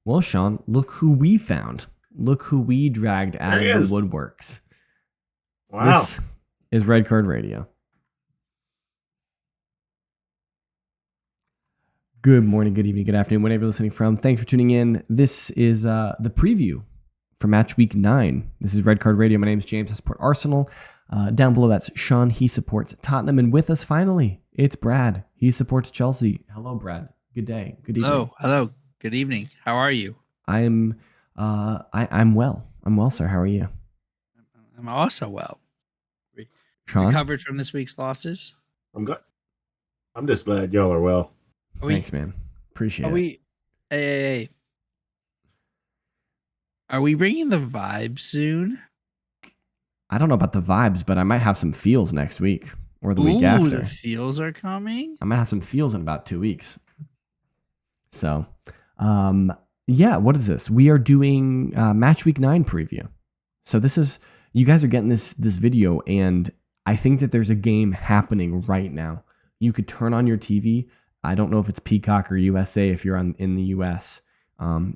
Well, Sean, look who we found. Look who we dragged out of the woodworks. Wow. This is Red Card Radio. Good morning, good evening, good afternoon, whenever you're listening from. Thanks for tuning in. This is the preview for match week 9. This is Red Card Radio. My name is James. I support Arsenal. Down below, that's Sean. He supports Tottenham. And with us, finally, it's Brad. He supports Chelsea. Hello, Brad. Good day. Good evening. Hello. Good evening. How are you? I'm well. I'm well, sir. How are you? I'm also well. Sean? Recovered from this week's losses? I'm good. I'm just glad y'all are well. Thanks, man. Appreciate it. Hey. Are we bringing the vibes soon? I don't know about the vibes, but I might have some feels next week or the week after. The feels are coming? I might have some feels in about 2 weeks. So, what is this? We are doing match week 9 preview. So this is, you guys are getting this video, and I think that there's a game happening right now. You could turn on your TV. I don't know if it's Peacock or USA if you're in the US.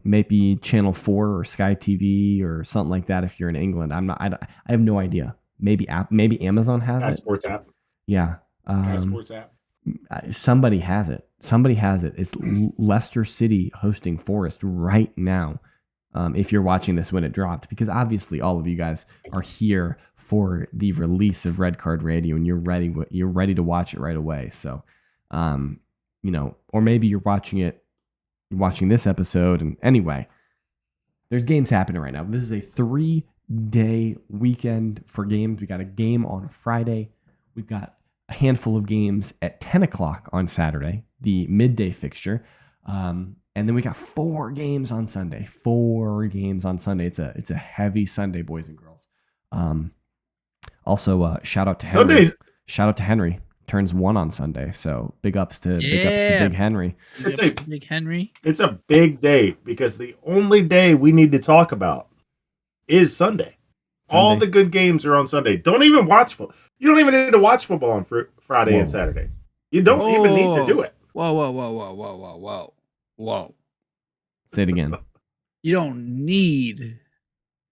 Maybe Channel 4 or Sky TV or something like that if you're in England. I have no idea. Maybe Amazon has it. Sports app. Yeah. Sports app. Somebody has it. It's Leicester City hosting Forest right now. If you're watching this when it dropped, because obviously all of you guys are here for the release of Red Card Radio and you're ready to watch it right away. So, or maybe you're watching this episode. And anyway, there's games happening right now. This is a 3-day weekend for games. We got a game on Friday. We've got a handful of games at 10 o'clock on Saturday, the midday fixture. And then we got 4 games on Sunday. It's a heavy Sunday, boys and girls. Also, shout out to Henry. Shout out to Henry. Turns 1 on Sunday, so big ups to Big Henry. Big Henry. It's a big day because the only day we need to talk about is Sunday. All the good games are on Sunday. Don't even watch football. You don't even need to watch football on Friday and Saturday. You don't even need to do it. Whoa. Say it again. You don't need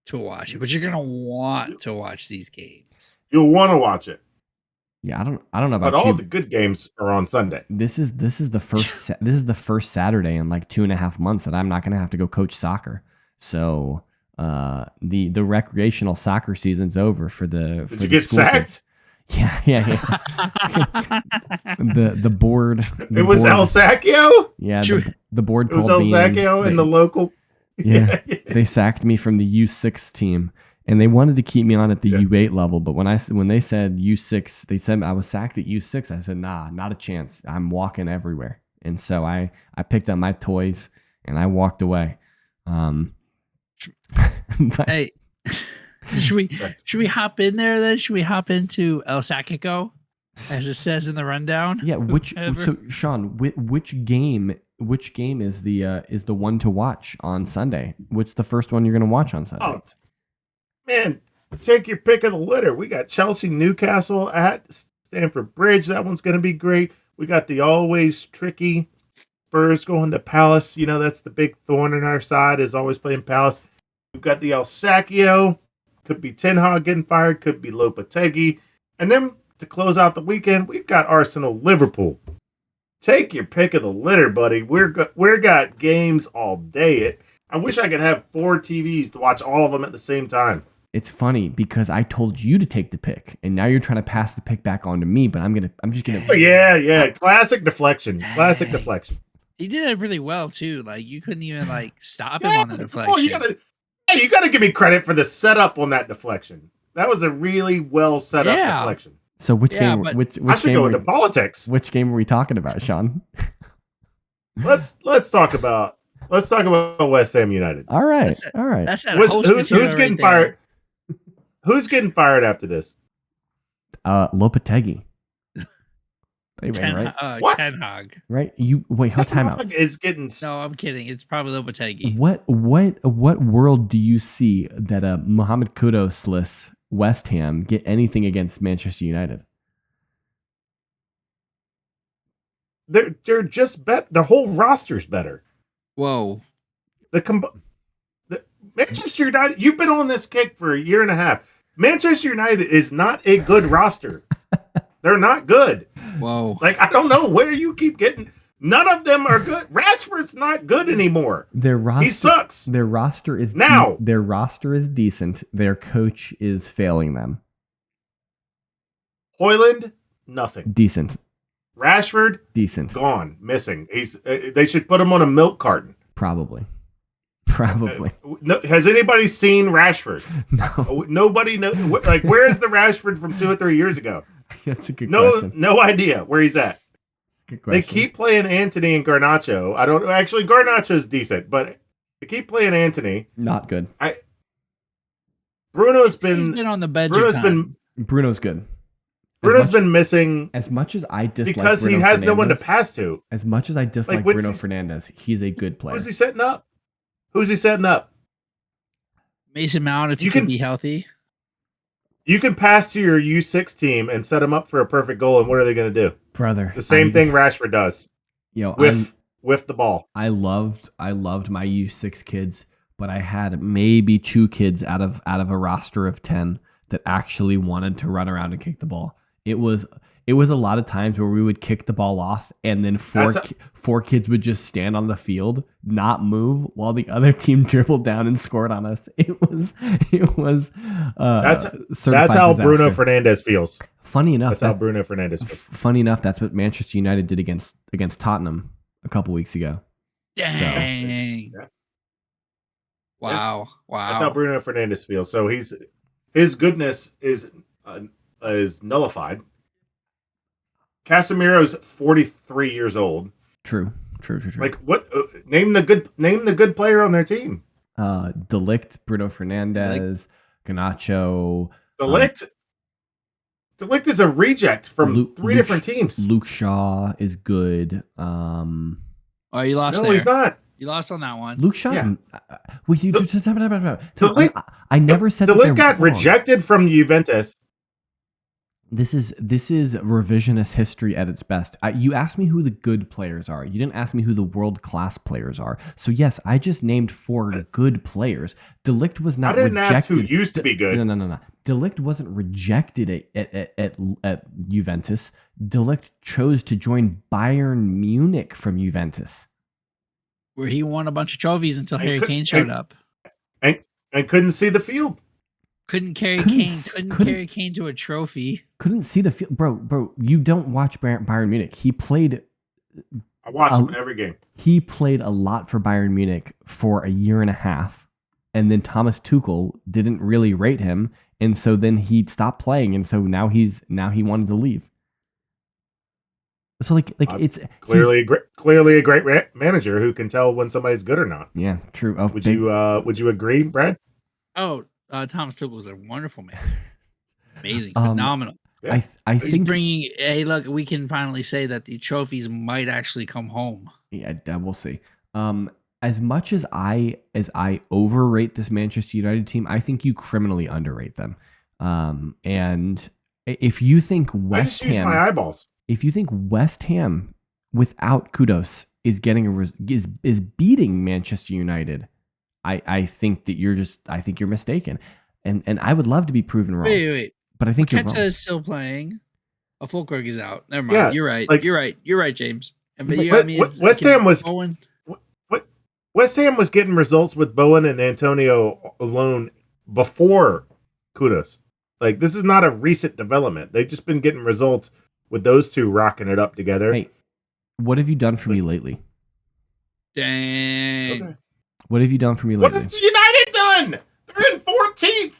to watch it, but you're gonna want to watch these games. You'll want to watch it. Yeah, I don't know about but you. But all the good games are on Sunday. This is the first Saturday in like 2.5 months that I'm not going to have to go coach soccer. So the recreational soccer season's over for the. Did you get sacked? Kids. Yeah. the board. It was El Sacchio. Yeah, the board. It was El Sacchio in the local. Yeah, they sacked me from the U6 team. And they wanted to keep me on at the U8 level, but when they said U6, they said I was sacked at U6. I said, nah, not a chance. I'm walking everywhere. And so I picked up my toys and I walked away. Hey, should we hop in there then? Should we hop into El Sacco, as it says in the rundown? Yeah. So Sean, which game is the one to watch on Sunday? What's the first one you're going to watch on Sunday? Oh. Man, take your pick of the litter. We got Chelsea, Newcastle at Stamford Bridge. That one's going to be great. We got the always tricky Spurs going to Palace. You know, that's the big thorn in our side, is always playing Palace. We've got the El Sacchio. Could be Ten Hag getting fired. Could be Lopetegui. And then to close out the weekend, we've got Arsenal, Liverpool. Take your pick of the litter, buddy. We're got games all day. I wish I could have 4 TVs to watch all of them at the same time. It's funny because I told you to take the pick, and now you're trying to pass the pick back on to me. But I'm just gonna. Oh, yeah. Classic deflection. He did it really well too. Like you couldn't even stop him on the deflection. Oh, you gotta give me credit for the setup on that deflection. That was a really well set up deflection. So which game? Which I should game go into politics. Which game are we talking about, Sean? Let's talk about West Ham United. All right. That's who's getting fired? Who's getting fired after this? Lopetegui. Right? What? Ten Hag. Right? Time out. Is getting. No, I'm kidding. It's probably Lopetegui. What world do you see that a Mohamed Kudus-less West Ham get anything against Manchester United? They're just bet. The whole roster's better. Whoa. the Manchester United. You've been on this kick for a year and a half. Manchester United is not a good roster. They're not good. Whoa. Like, I don't know where you keep getting. None of them are good. Rashford's not good anymore. He sucks. Their roster is now. Their roster is decent. Their coach is failing them. Hoyland, nothing. Decent. Rashford, decent. Gone, missing. He's. They should put him on a milk carton. Probably. No, has anybody seen Rashford? No. Nobody knows. Like, where is the Rashford from 2 or 3 years ago? That's a good question. No idea where he's at. Good question. They keep playing Anthony and Garnacho. I don't actually. Garnacho's decent, but they keep playing Anthony. Not good. Bruno's He's been on the bench. Bruno's good. Bruno's been missing as much as I dislike because Bruno he has Fernandes, no one to pass to. As much as I dislike Bruno Fernandes, he's a good player. Who's he setting up? Mason Mount, if you can be healthy. You can pass to your U6 team and set them up for a perfect goal, and what are they going to do? Brother. The same thing Rashford does. With the ball. I loved my U6 kids, but I had maybe 2 kids out of a roster of 10 that actually wanted to run around and kick the ball. It was a lot of times where we would kick the ball off and then four kids would just stand on the field, not move, while the other team dribbled down and scored on us. That's how Bruno Fernandes feels. Funny enough, that's how Bruno Fernandes feels. Funny enough, that's what Manchester United did against Tottenham a couple weeks ago. Dang. So, Wow. That's how Bruno Fernandes feels. So his goodness is nullified. Casemiro's 43 years old. True. Like what? Name the good player on their team. De Ligt, Bruno Fernandes, Garnacho. De Ligt is a reject from three different teams. Luke Shaw is good. Oh, you lost. No, there. He's not. You lost on that one. Luke Shaw's. I never said De Ligt got rejected from Juventus. This is revisionist history at its best. You asked me who the good players are. You didn't ask me who the world-class players are. So yes, I just named 4 good players. De Ligt was not rejected. I didn't ask who used to be good. No. De Ligt wasn't rejected at Juventus. De Ligt chose to join Bayern Munich from Juventus, where he won a bunch of trophies until Harry Kane showed up. And couldn't see the field. Couldn't carry Kane to a trophy. Couldn't see the field, bro. You don't watch Bayern Munich. He played. I watched him every game. He played a lot for Bayern Munich for a year and a half, and then Thomas Tuchel didn't really rate him, and so then he stopped playing, and so now he wanted to leave. So it's clearly a great manager who can tell when somebody's good or not. Yeah, true. Oh, would you agree, Brad? Oh. Thomas Tuchel was a wonderful man. Amazing. Phenomenal. Yeah. I He's think bringing. Hey, look, we can finally say that the trophies might actually come home. Yeah, we'll see. As much as I overrate this Manchester United team, I think you criminally underrate them. And if you think West Ham, my eyeballs. If you think West Ham without Kudos is is beating Manchester United, I think that you're mistaken, and I would love to be proven wrong. Wait. But I think Paqueta you're wrong. is still playing. A Fulkrug is out. Never mind. Yeah, you're right. You're right, James. West Ham was getting results with Bowen and Antonio alone before Kudos. Like, this is not a recent development. They've just been getting results with those two rocking it up together. Hey, what have you done for me lately? Dang. Okay. What have you done for me lately? What has United done? They're in 14th.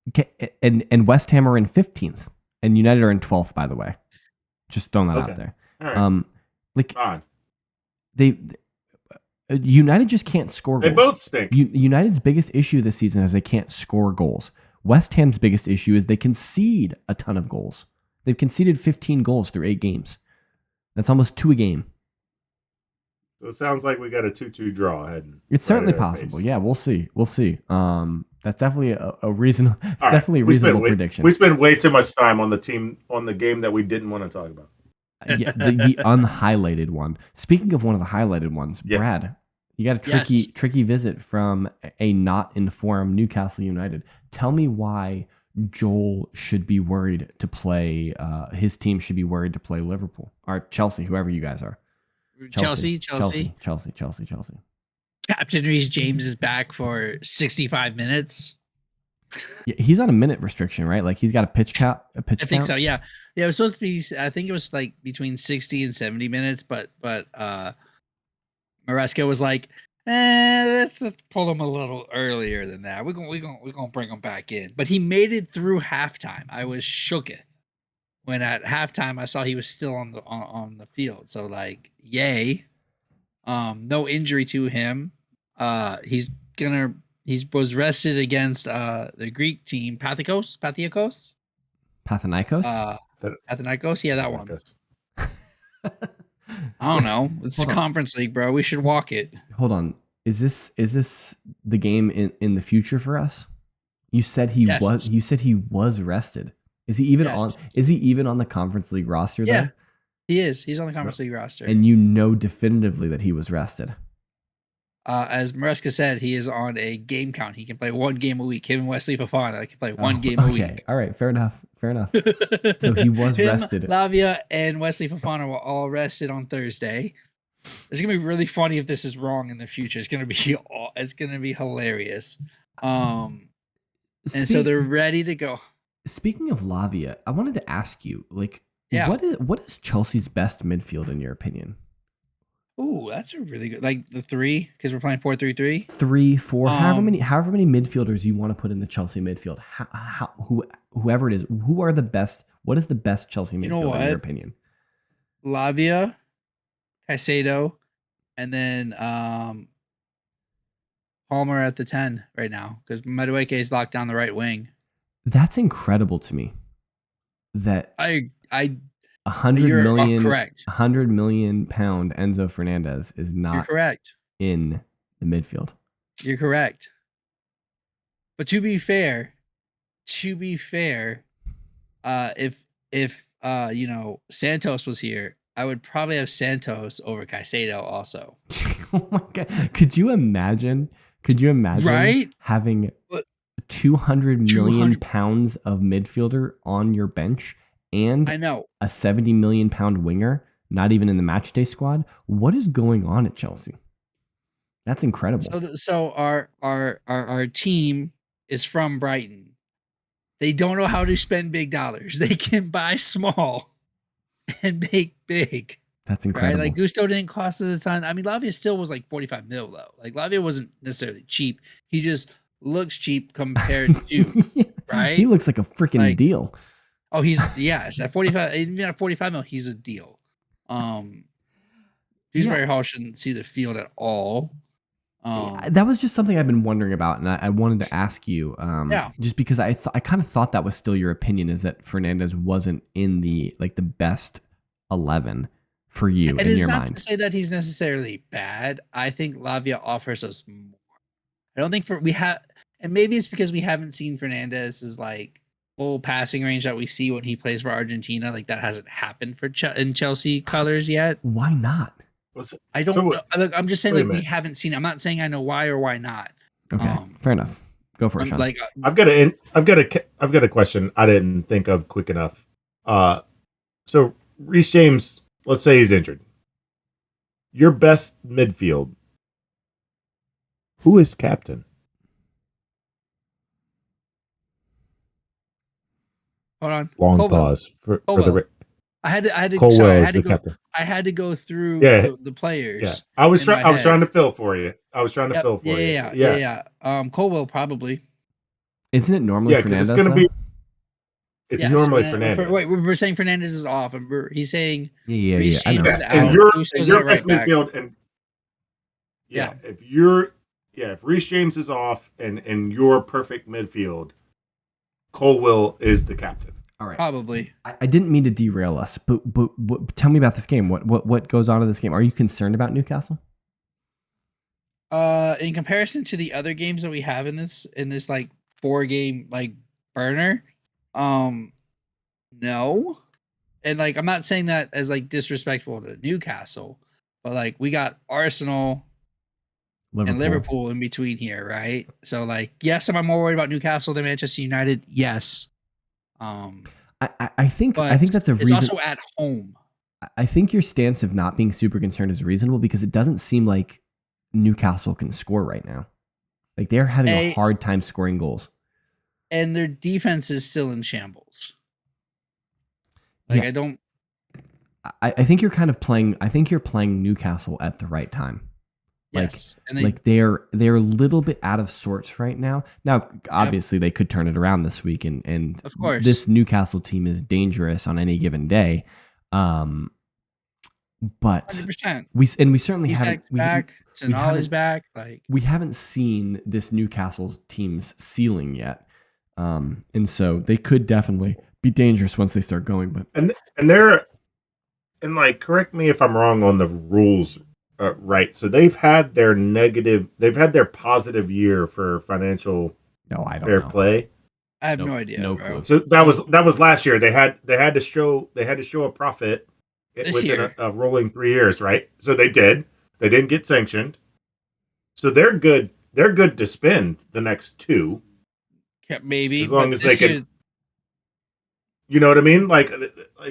Okay, and West Ham are in 15th, and United are in 12th. By the way, just throwing that out there. All right. United just can't score goals. They both stink. United's biggest issue this season is they can't score goals. West Ham's biggest issue is they concede a ton of goals. They've conceded 15 goals through 8 games. That's almost 2 a game. So it sounds like we got a 2-2 draw ahead. It's certainly possible. Yeah, we'll see. That's definitely a reasonable. It's definitely a reasonable prediction. We spent way too much time on the game that we didn't want to talk about. Yeah, the unhighlighted one. Speaking of one of the highlighted ones, Brad, You got a tricky visit from a not informed Newcastle United. Tell me why Joel should be worried to play. His team should be worried to play Liverpool or Chelsea, whoever you guys are. Chelsea. Captain Reece James is back for 65 minutes. Yeah, he's on a minute restriction, right? Like he's got a pitch count. I think so. Yeah. It was supposed to be. I think it was like between 60 and 70 minutes, but Maresca was like, let's just pull him a little earlier than that. We're gonna bring him back in. But he made it through halftime. I was shooketh when at halftime I saw he was still on the field. So like, yay. No injury to him. He was rested against the Greek team, Pathikos. Panathinaikos? Yeah, that one. I don't know. It's the Conference League, bro. We should walk it. Hold on. Is this the game in the future for us? You said he was rested. Is he even on the Conference League roster there? He is. He's on the Conference League roster. And you know definitively that he was rested. As Maresca said, he is on a game count. He can play one game a week. Him and Wesley Fofana can play one game a week. All right. Fair enough. So he was rested. Lavia and Wesley Fofana were all rested on Thursday. It's gonna be really funny if this is wrong in the future. It's gonna be hilarious. So they're ready to go. Speaking of Lavia, I wanted to ask you, what is Chelsea's best midfield in your opinion? Ooh, that's a really good, like the 3, because we're playing 4-3-3. 3, 4, however many midfielders you want to put in the Chelsea midfield. Whoever it is, who are the best? What is the best Chelsea midfield in your opinion? Lavia, Caicedo, and then Palmer at the 10 right now because Madueke is locked down the right wing. That's incredible to me. That I 100 million, correct. 100 million pound Enzo Fernandez is not correct in the midfield. You're correct. But to be fair, if Santos was here, I would probably have Santos over Caicedo also. Oh my God. Could you imagine right? having 200 million pounds of midfielder on your bench and I know a 70 million pound winger, not even in the match day squad? What is going on at Chelsea? That's incredible. So our team is from Brighton. They don't know how to spend big dollars. They can buy small and make big. That's incredible. Right? Like Gusto didn't cost us a ton. I mean, Lavia still was like 45 mil though. Like Lavia wasn't necessarily cheap. He just looks cheap compared to right. He looks like a freaking deal. Oh, at 45, even at 45 mil, he's a deal. Dewsbury Hall shouldn't see the field at all. That was just something I've been wondering about, and I wanted to ask you. Just because I kind of thought that was still your opinion, is that Fernandez wasn't in the best 11 for you in your mind. And it's not to say that he's necessarily bad. I think Lavia offers us more. I don't think and maybe it's because we haven't seen Fernandez's like full passing range that we see when he plays for Argentina. Like that hasn't happened for in Chelsea colors yet. Why not? I don't know. Look, I'm just saying we haven't seen it. I'm not saying I know why or why not. Okay, fair enough. Go for it, Sean. I've got a question I didn't think of quick enough. So Reece James, let's say he's injured. Your best midfield. Who is captain? Hold on. Long pause for the. I had to. Colwell sorry, is the captain. I had to go through the players. Yeah, I was trying to fill for you. Yeah. Colwell probably. Isn't it normally Fernandez? It's going to be. It's normally Fernandez. Wait, we're saying Fernandez is off, and he's saying yeah. I know. And your best midfield, and if Reece James is off, and your perfect midfield, Colwell is the captain. All right. Probably. I didn't mean to derail us, but tell me about this game. What goes on in this game? Are you concerned about Newcastle? In comparison to the other games that we have in this like 4-game like burner, no. And like I'm not saying that as like disrespectful to Newcastle, but like we got Arsenal, and Liverpool in between here, right? So like, yes, am I more worried about Newcastle than Manchester United? Yes. I think But that's a it's reason. also at home. I think your stance of not being super concerned is reasonable because it doesn't seem like Newcastle can score right now. Like they're having a hard time scoring goals. And their defense is still in shambles. Like yeah. I think you're kind of playing. I think you're playing Newcastle at the right time. Yes, and they're a little bit out of sorts right now. Now, obviously, they could turn it around this week, and of course, this Newcastle team is dangerous on any given day. But 100%. we certainly haven't. Back. Tonali's back. Like we haven't seen this Newcastle's team's ceiling yet, and so they could definitely be dangerous once they start going. But they're like, correct me if I'm wrong on the rules, right? So they've had their positive year for financial fair play. I have no idea. No clue. So that was last year. They had to show a profit within a rolling 3 years, right? So they did. They didn't get sanctioned. So they're good. They're good to spend the next 2. Maybe as long as they can. You know what I mean? Like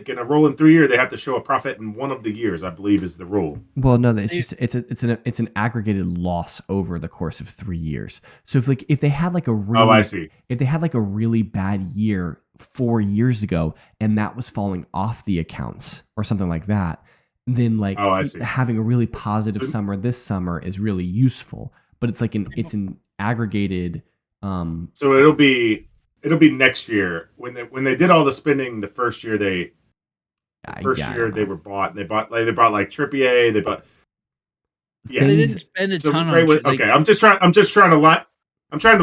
in a rolling 3 year, they have to show a profit in one of the years, I believe, is the rule. Well, no, it's an aggregated loss over the course of 3 years. So if they had like a really if they had like a really bad year 4 years ago and that was falling off the accounts or something like that, then like having a really positive summer this summer is really useful. But it's like it's an aggregated. So it'll be next year when they did all the spending. The first year they were bought, and they bought like Trippier. They bought. Yeah, they didn't spend a ton on. Okay, I'm just trying to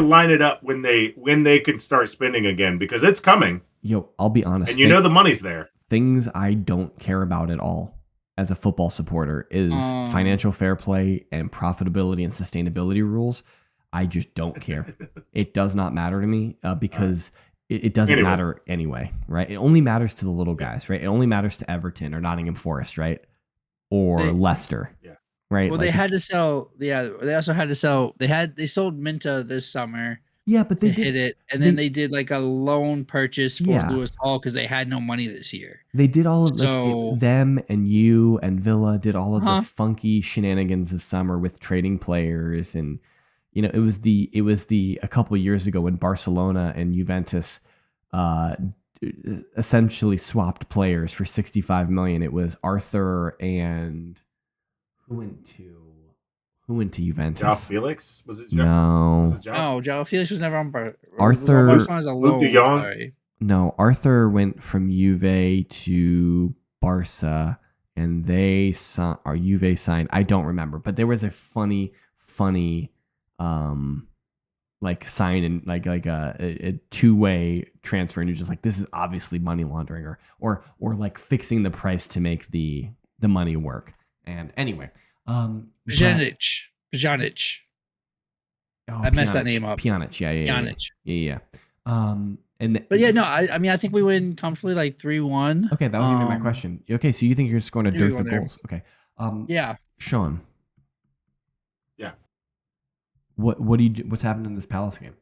line it up when they can start spending again because it's coming. Yo, I'll be honest, and the money's there. Things I don't care about at all as a football supporter is financial fair play and profitability and sustainability rules. I just don't care. It does not matter to me because it doesn't matter anyway, right? It only matters to the little guys, right? It only matters to Everton or Nottingham Forest, right? Or Leicester, right? Well, they had to sell. Yeah, they also had to sell. They sold Minta this summer. Yeah, but they hit it, and then they did like a loan purchase for Lewis Hall because they had no money this year. They did all of them and you and Villa did all of the funky shenanigans this summer with trading players, and it was a couple of years ago when Barcelona and Juventus essentially swapped players for 65 million. It was Arthur and who went to Juventus? Joao Felix? Was it Joao? No. No, Joao Felix was never on Arthur. Luke de Jong? No, Arthur went from Juve to Barca, and Juve signed. I don't remember, but there was a funny like sign and like a two-way transfer, and you're just like, this is obviously money laundering or like fixing the price to make the money work. And anyway, Pjanic. I messed that name up. Pjanic, yeah. I think we win comfortably, like 3-1. Okay, that was gonna be my question. Okay, so you think you're scoring a dearth of goals? Okay. Yeah. Sean. Yeah. What's happened in this Palace game?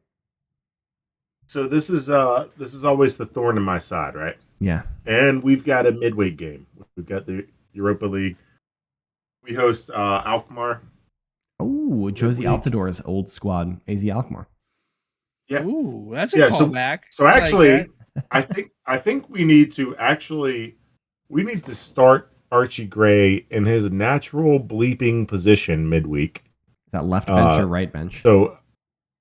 So this is always the thorn in my side, right? Yeah. And we've got a midweek game. We've got the Europa League. We host Alkmaar. Oh, Josie Altidor's old squad, AZ Alkmaar. Yeah. Ooh, that's a callback. So actually, I think we need to start Archie Gray in his natural bleeping position midweek. Is that left bench or right bench? So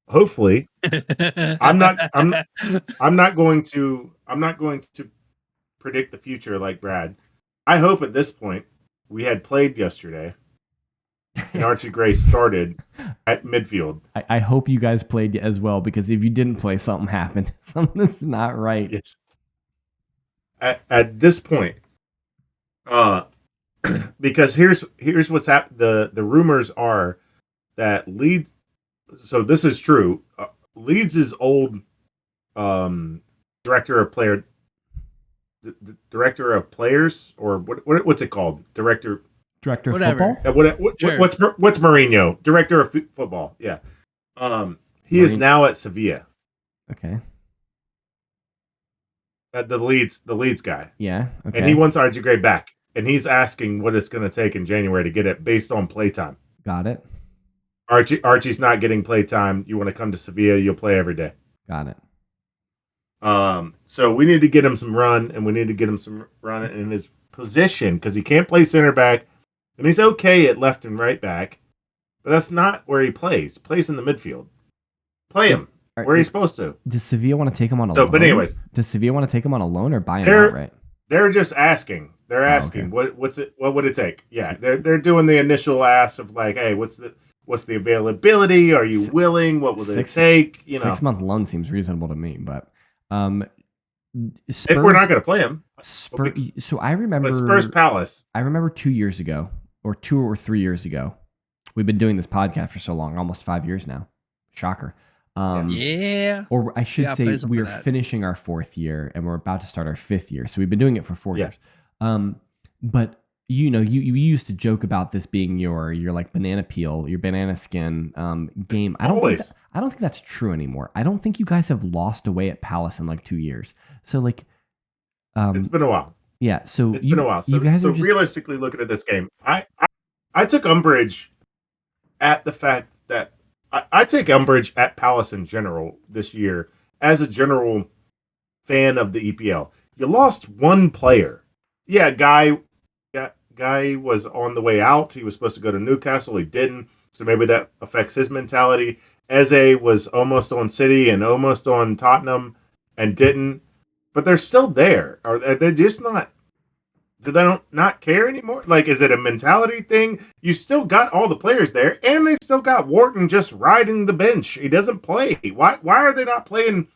hopefully, I'm not going to predict the future like Brad. I hope at this point we had played yesterday and Archie Gray started at midfield. I hope you guys played as well, because if you didn't play, something happened. Something's not right. Yes. At this point, because here's what's happened. The rumors are that Leeds. So this is true. Leeds' old director of players, or what's it called? Director Director of Whatever. football? Sure. What's Mourinho? Director of football. Yeah. He is now at Sevilla. Okay. The Leeds guy. Yeah. Okay. And he wants RG Gray back. And he's asking what it's going to take in January to get it based on playtime. Got it. Archie's not getting playtime. You want to come to Sevilla, you'll play every day. Got it. So we need to get him some run, and we need to get him some run in his position because he can't play center back, and he's okay at left and right back, but that's not where he plays. He plays in the midfield. Play him where he's supposed to. Does Sevilla want to take him on a loan? But anyways, does Sevilla want to take him on a loan or buy him outright? They're just asking. They're asking what would it take? Yeah, they're doing the initial ask of like, hey, what's the availability? Are you willing? What will it take? 6-month loan seems reasonable to me, but Spurs, if we're not going to play him, so I remember Spurs Palace. I remember 2 years ago, or 2 or 3 years ago. We've been doing this podcast for so long, almost 5 years now. Shocker. Yeah. Or I should say we are finishing our 4th year and we're about to start our 5th year. So we've been doing it for 4 years. But you used to joke about this being your like banana peel, your banana skin game. I don't think that's true anymore. I don't think you guys have lost away at Palace in like 2 years. So like it's been a while. Yeah, so it's been a while. So you guys are just realistically looking at this game, I took umbrage at the fact that I take umbrage at Palace in general this year as a general fan of the EPL. You lost one player. Yeah, Guy was on the way out. He was supposed to go to Newcastle. He didn't. So maybe that affects his mentality. Eze was almost on City and almost on Tottenham and didn't. But they're still there. Are they just not? Do they not care anymore? Like, is it a mentality thing? You still got all the players there, and they've still got Wharton just riding the bench. He doesn't play. Why are they not playing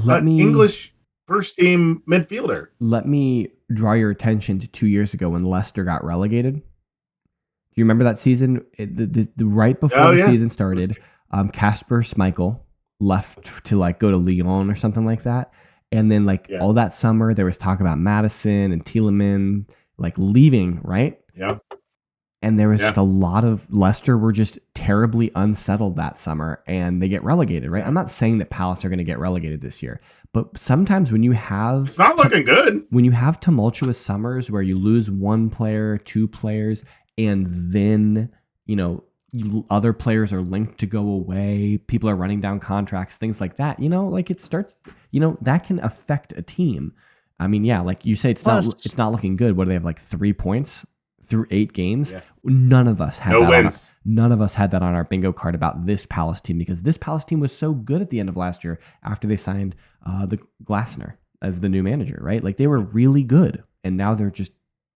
English first-team midfielder? Let me draw your attention to 2 years ago when Leicester got relegated. Do you remember that season? The right before the season started, Kasper Schmeichel left to like go to Lyon or something like that. And then all that summer, there was talk about Madison and Tielemans like leaving, right? Yeah. And there was just a lot of Leicester were just terribly unsettled that summer and they get relegated, right? I'm not saying that Palace are going to get relegated this year, but sometimes when you have... It's not looking good. When you have tumultuous summers where you lose one player, two players, and then, other players are linked to go away, people are running down contracts, things like that, it starts, that can affect a team. I mean, yeah, like you say, it's not looking good. What do they have, like 3 points through 8 games? Yeah. None of us had none of us had that on our bingo card about this Palace team, because this Palace team was so good at the end of last year after they signed the Glasner as the new manager, right? Like they were really good, and now they're just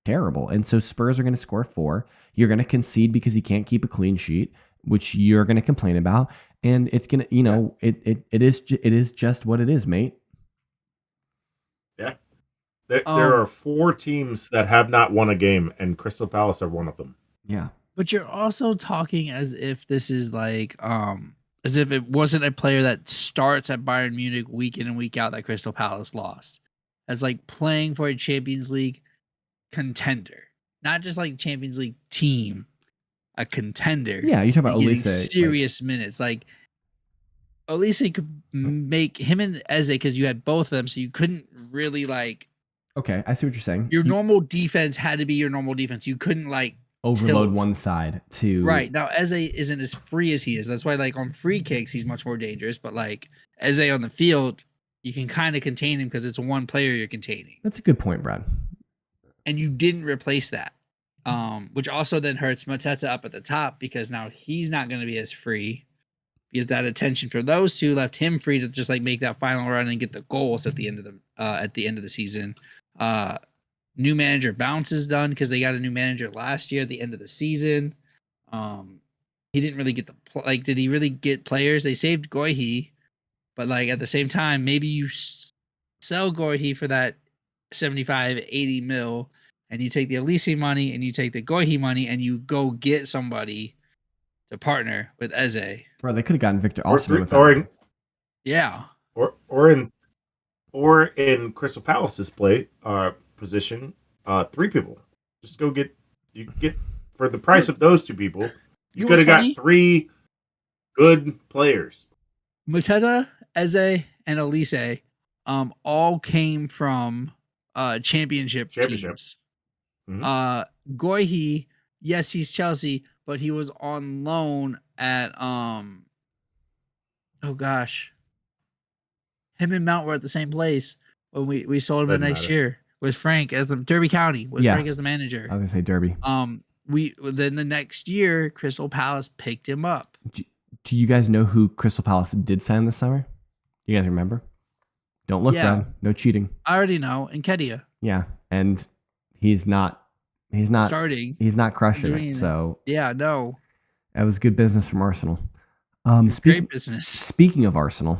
terrible. And so Spurs are going to score 4. You're going to concede because you can't keep a clean sheet, which you're going to complain about. And it's going to, it is just what it is, mate. Yeah. There are 4 teams that have not won a game, and Crystal Palace are one of them. Yeah. But you're also talking as if this is like, as if it wasn't a player that starts at Bayern Munich week in and week out that Crystal Palace lost. As like playing for a Champions League contender, not just like Champions League team, a contender. Yeah, you talk about Olise. Serious minutes. Like Olise could make him and Eze, because you had both of them, so you couldn't really like. Okay, I see what you're saying. Your normal defense had to be your normal defense. You couldn't like overload one side to right. Now Eze isn't as free as he is. That's why like on free kicks he's much more dangerous. But like Eze on the field, you can kind of contain him because it's one player you're containing. That's a good point, Brad. And you didn't replace that, which also then hurts Mateta up at the top, because now he's not going to be as free, because that attention for those two left him free to just like make that final run and get the goals at the end of the season. New manager bounce is done because they got a new manager last year at the end of the season. He didn't really get did he really get players? They saved Goihi, but like at the same time, maybe you sell Goihi for that 75, 80 mil, and you take the Olise money and you take the Goihi money and you go get somebody to partner with Eze. Bro, they could have gotten Victor Osimhen with that. Yeah. Or in Crystal Palace's position, 3 people. Just go get for the price of those two people, you know could have what's got funny? 3 good players. Muteta, Eze, and Elise all came from championship teams. Mhm. Goihi, yes, he's Chelsea, but he was on loan at oh gosh. Him and Mount were at the same place when we sold him the Doesn't next matter. year with Frank as the Derby County with Yeah. Frank as the I manager. was gonna say Derby. Then the next year Crystal Palace picked him up. Do you guys know who Crystal Palace did sign this summer? You guys remember? Don't look, Yeah. Brad. No cheating. I already know. And Kedia Yeah, and he's not starting. He's not crushing doing it. it. So Yeah, no. that was good business from Arsenal. It's great business. Speaking of Arsenal,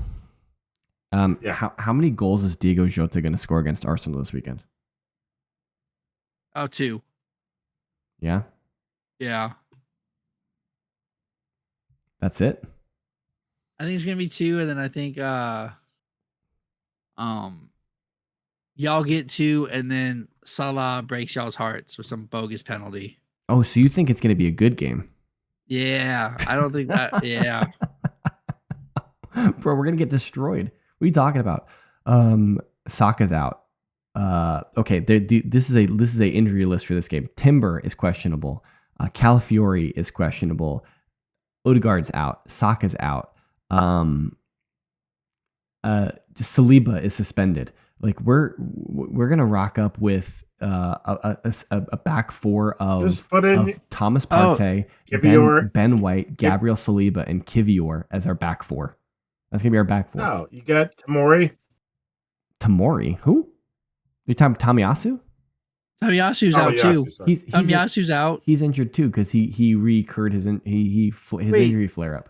Yeah. how many goals is Diego Jota going to score against Arsenal this weekend? Oh, 2. Yeah, Yeah. that's it. I think it's gonna be 2, and then I think y'all get 2, and then Salah breaks y'all's hearts with some bogus penalty. Oh, so you think it's going to be a good game? Yeah, I don't think that. Yeah, Bro, we're gonna get destroyed. What are you talking about? Saka's out. Okay, this is a injury list for this game. Timber is questionable. Calafiori is questionable. Odegaard's out. Saka's out. Saliba is suspended. Like we're gonna rock up with a back four Just of put in Thomas Partey, Kivior. Ben White, Gabriel Saliba, and Kivior as our back four. That's gonna be our back four. No, you got Tamori. Tamori, who? You talking Tomiyasu? Tomiyasu's out too. Sorry. Tomiyasu's out. He's injured too because he recurred his injury flare up.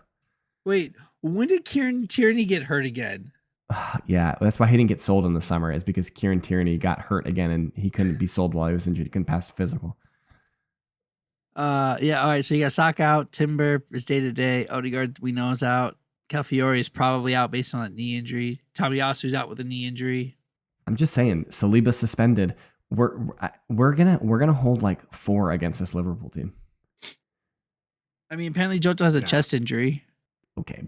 Wait, when did Kieran Tierney get hurt again? Yeah, that's why he didn't get sold in the summer, is because Kieran Tierney got hurt again and he couldn't be sold while he was injured. He couldn't pass the physical. Yeah, all right. So you got Saka out, Timber is day to day, Odegaard we know is out. Calafiori is probably out based on that knee injury. Tomiyasu's out with a knee injury. I'm just saying, Saliba suspended. We're gonna hold like 4 against this Liverpool team. I mean, apparently Jota has a chest injury. Okay,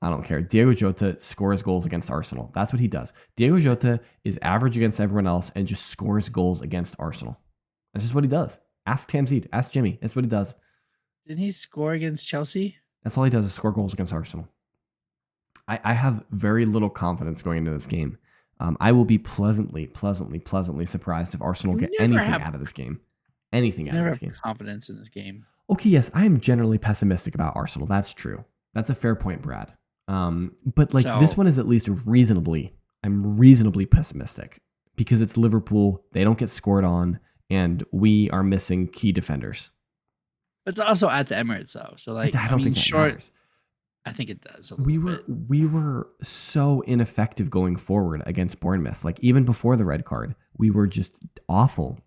I don't care. Diego Jota scores goals against Arsenal. That's what he does. Diego Jota is average against everyone else and just scores goals against Arsenal. That's just what he does. Ask Tamzid. Ask Jimmy. That's what he does. Didn't he score against Chelsea? That's all he does is score goals against Arsenal. I have very little confidence going into this game. I will be pleasantly surprised if Arsenal get anything out of this game. Anything out of this game. Confidence in this game. Okay, yes, I am generally pessimistic about Arsenal. That's true. That's a fair point, Brad. But like this one is at least I'm reasonably pessimistic because it's Liverpool. They don't get scored on, and we are missing key defenders. It's also at the Emirates, though. So like, I don't think that matters. I think it does. We were so ineffective going forward against Bournemouth. Like even before the red card, we were just awful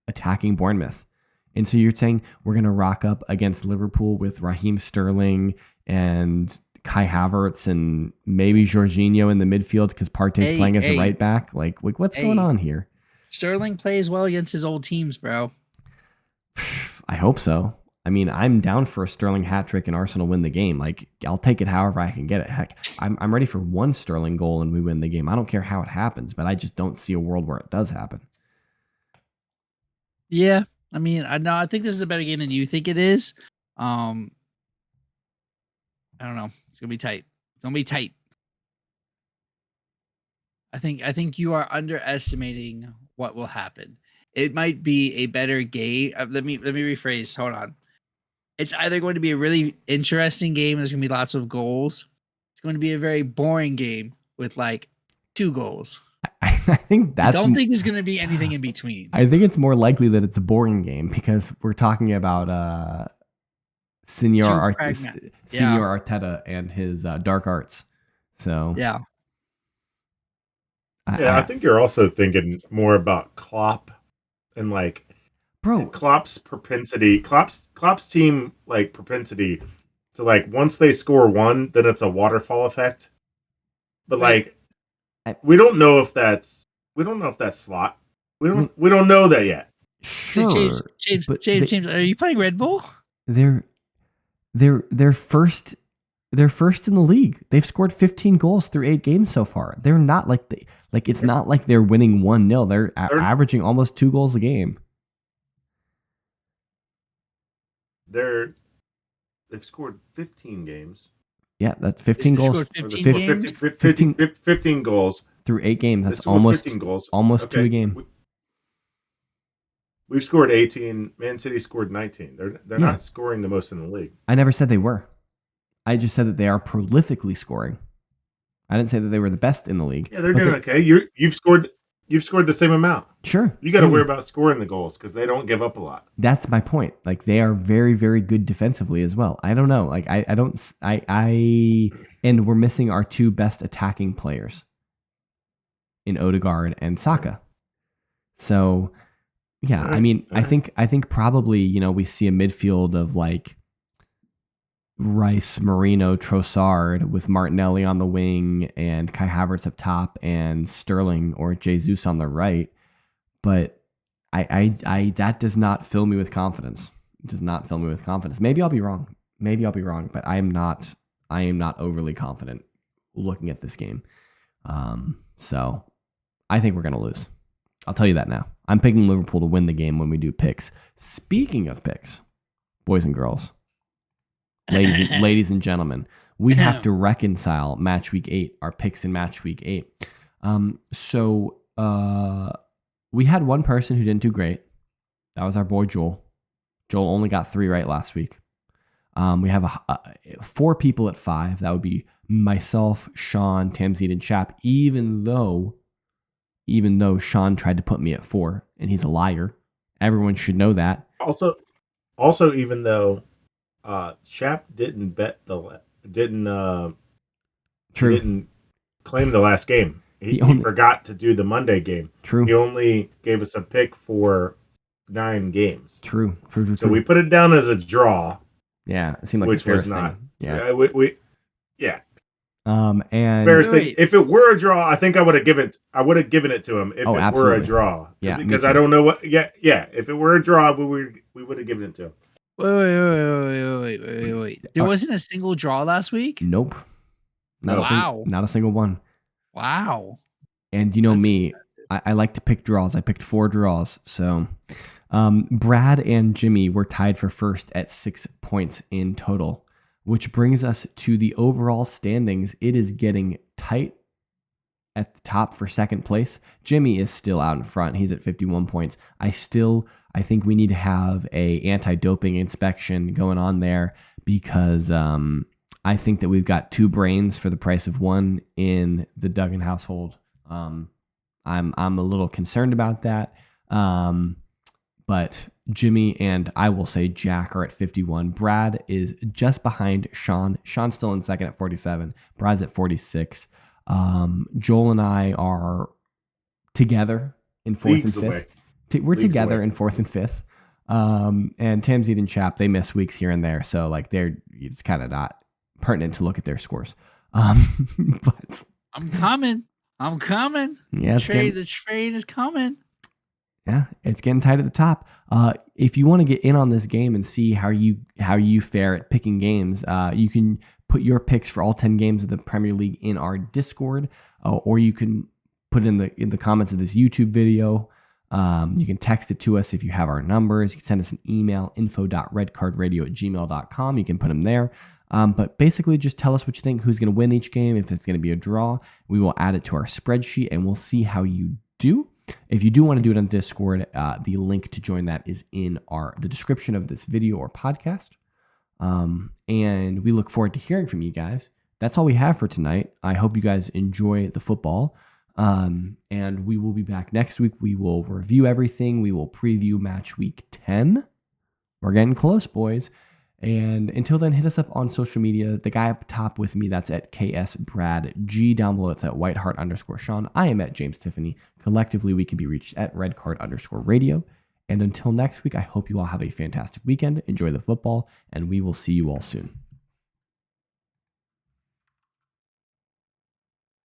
attacking Bournemouth. And so you're saying we're going to rock up against Liverpool with Raheem Sterling and Kai Havertz and maybe Jorginho in the midfield because Partey's playing as a right back? Like what's going on here? Sterling plays well against his old teams, bro. I hope so. I mean, I'm down for a Sterling hat trick and Arsenal win the game. Like, I'll take it however I can get it. Heck, I'm ready for one Sterling goal and we win the game. I don't care how it happens, but I just don't see a world where it does happen. Yeah, I mean, I think this is a better game than you think it is. I don't know. It's gonna be tight. I think you are underestimating what will happen. It might be a better game. Let me rephrase. Hold on. It's either going to be a really interesting game. There's going to be lots of goals. It's going to be a very boring game with like 2 goals. I think that's. I don't think there's going to be anything in between. I think it's more likely that it's a boring game because we're talking about Senior Arteta and his dark arts. So yeah. I think you're also thinking more about Klopp and like. Bro, Klopp's team like propensity to like once they score one, then it's a waterfall effect. But like, we don't know if that's slot. We don't know that yet. Sure, but James, are you playing Red Bull? they're first. They're first in the league. They've scored 15 goals through 8 games so far. They're not it's not like they're winning 1-0. They're averaging almost 2 goals a game. They've scored 15 games. Yeah, that's 15 goals. 15 goals through 8 games. That's almost 15 goals. Almost 2 a game. We've scored 18. Man City scored 19. They're not scoring the most in the league. I never said they were. I just said that they are prolifically scoring. I didn't say that they were the best in the league. Yeah, they're doing okay. You've scored the same amount. Sure. You got to worry about scoring the goals because they don't give up a lot. That's my point. Like, they are very, very good defensively as well. I don't know. Like, and we're missing our 2 best attacking players in Odegaard and Saka. So, yeah, Right. I mean, I think probably, we see a midfield of like Rice, Marino, Trossard with Martinelli on the wing and Kai Havertz up top and Sterling or Jesus on the right. But I that does not fill me with confidence. It does not fill me with confidence. Maybe I'll be wrong, but I am not overly confident looking at this game. So I think we're going to lose. I'll tell you that now. I'm picking Liverpool to win the game when we do picks. Speaking of picks, boys and girls, ladies and gentlemen, we have to reconcile match week 8, our picks in match week 8. So we had one person who didn't do great. That was our boy Joel. Joel only got 3 right last week. We have 4 people at 5. That would be myself, Sean, Tamzid, and Chap. Even though Sean tried to put me at 4, and he's a liar. Everyone should know that. Also, even though Chap didn't didn't claim the last game. He forgot to do the Monday game. True. He only gave us a pick for 9 games. True. So we put it down as a draw. Yeah, it seemed like the fairest thing. Yeah. Yeah. And fairest thing. If it were a draw, I think I would have given it to him. If it absolutely. were a draw, yeah, because I don't know what. Yeah. If it were a draw, we would have given it to him. Wait. There wasn't a single draw last week? Nope. Not a single one. Wow. And me, I like to pick draws. I picked 4 draws. So Brad and Jimmy were tied for first at 6 points in total, which brings us to the overall standings. It is getting tight at the top for second place. Jimmy is still out in front. He's at 51 points. I think we need to have a anti-doping inspection going on there because I think that we've got 2 brains for the price of 1 in the Duggan household. I'm a little concerned about that. But Jimmy and I will say Jack are at 51. Brad is just behind Sean. Sean's still in second at 47. Brad's at 46. Joel and I are together in 4th and 5th. We're together in 4th and 5th. And Tamzid and Chap, they miss weeks here and there. So it's kind of not pertinent to look at their scores. But I'm coming. Yeah, the train is coming. Yeah, it's getting tight at the top. If you want to get in on this game and see how you fare at picking games, you can put your picks for all 10 games of the Premier League in our Discord, or you can put it in the comments of this YouTube video. You can text it to us if you have our numbers. You can send us an email, info.redcardradio@gmail.com. You can put them there. But basically, just tell us what you think, who's going to win each game. If it's going to be a draw, we will add it to our spreadsheet, and we'll see how you do. If you do want to do it on Discord, the link to join that is in the description of this video or podcast. And we look forward to hearing from you guys. That's all we have for tonight. I hope you guys enjoy the football. And we will be back next week. We will review everything. We will preview match week 10. We're getting close, boys. And until then, hit us up on social media. The guy up top with me, that's at KSBradG. Down below, it's at Whiteheart_Sean. I am at James Tiffany. Collectively, we can be reached at redcard_radio. And until next week, I hope you all have a fantastic weekend. Enjoy the football, and we will see you all soon.